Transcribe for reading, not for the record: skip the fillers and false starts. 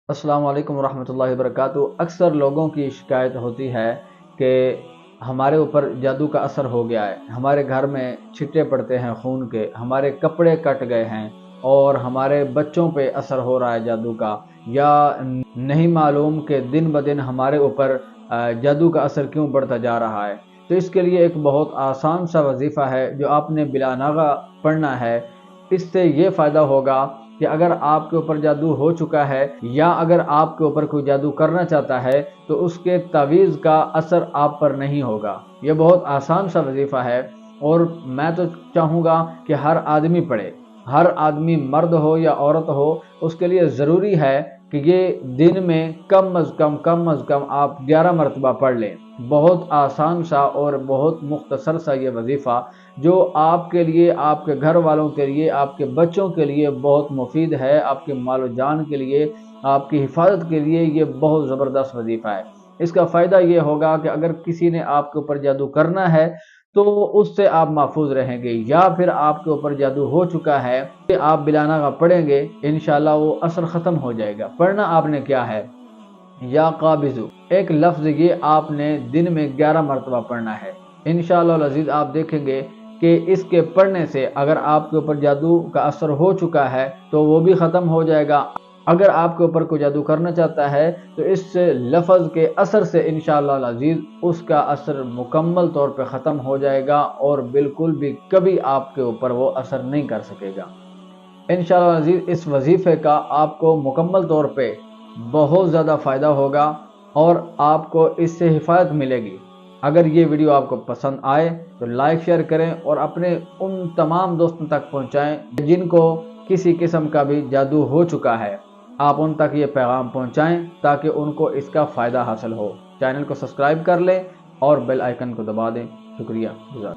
السلام علیکم ورحمۃ اللہ وبرکاتہ۔ اکثر لوگوں کی شکایت ہوتی ہے کہ ہمارے اوپر جادو کا اثر ہو گیا ہے، ہمارے گھر میں چھٹے پڑتے ہیں خون کے، ہمارے کپڑے کٹ گئے ہیں اور ہمارے بچوں پہ اثر ہو رہا ہے جادو کا، یا نہیں معلوم کہ دن بدن ہمارے اوپر جادو کا اثر کیوں بڑھتا جا رہا ہے۔ تو اس کے لیے ایک بہت آسان سا وظیفہ ہے جو آپ نے بلا ناغہ پڑھنا ہے۔ اس سے یہ فائدہ ہوگا کہ اگر آپ کے اوپر جادو ہو چکا ہے یا اگر آپ کے اوپر کوئی جادو کرنا چاہتا ہے تو اس کے تعویذ کا اثر آپ پر نہیں ہوگا۔ یہ بہت آسان سا وظیفہ ہے اور میں تو چاہوں گا کہ ہر آدمی پڑھے، ہر آدمی مرد ہو یا عورت ہو، اس کے لیے ضروری ہے کہ یہ دن میں کم از کم آپ 11 مرتبہ پڑھ لیں۔ بہت آسان سا اور بہت مختصر سا یہ وظیفہ جو آپ کے لیے، آپ کے گھر والوں کے لیے، آپ کے بچوں کے لیے بہت مفید ہے، آپ کے مال و جان کے لیے، آپ کی حفاظت کے لیے یہ بہت زبردست وظیفہ ہے۔ اس کا فائدہ یہ ہوگا کہ اگر کسی نے آپ کے اوپر جادو کرنا ہے تو اس سے آپ محفوظ رہیں گے، یا پھر آپ کے اوپر جادو ہو چکا ہے کہ آپ بلا ناغہ پڑھیں گے، انشاءاللہ وہ اثر ختم ہو جائے گا۔ پڑھنا آپ نے کیا ہے؟ یا قابضو، ایک لفظ یہ آپ نے دن میں 11 مرتبہ پڑھنا ہے۔ انشاءاللہ العزیز آپ دیکھیں گے کہ اس کے پڑھنے سے اگر آپ کے اوپر جادو کا اثر ہو چکا ہے تو وہ بھی ختم ہو جائے گا۔ اگر آپ کے اوپر کوئی جادو کرنا چاہتا ہے تو اس لفظ کے اثر سے انشاءاللہ العزیز اس کا اثر مکمل طور پہ ختم ہو جائے گا اور بالکل بھی کبھی آپ کے اوپر وہ اثر نہیں کر سکے گا۔ انشاءاللہ العزیز اس وظیفے کا آپ کو مکمل طور پہ بہت زیادہ فائدہ ہوگا اور آپ کو اس سے حفاظت ملے گی۔ اگر یہ ویڈیو آپ کو پسند آئے تو لائک شیئر کریں اور اپنے ان تمام دوستوں تک پہنچائیں جن کو کسی قسم کا بھی جادو ہو چکا ہے۔ آپ ان تک یہ پیغام پہنچائیں تاکہ ان کو اس کا فائدہ حاصل ہو۔ چینل کو سبسکرائب کر لیں اور بیل آئیکن کو دبا دیں۔ شکریہ گزار۔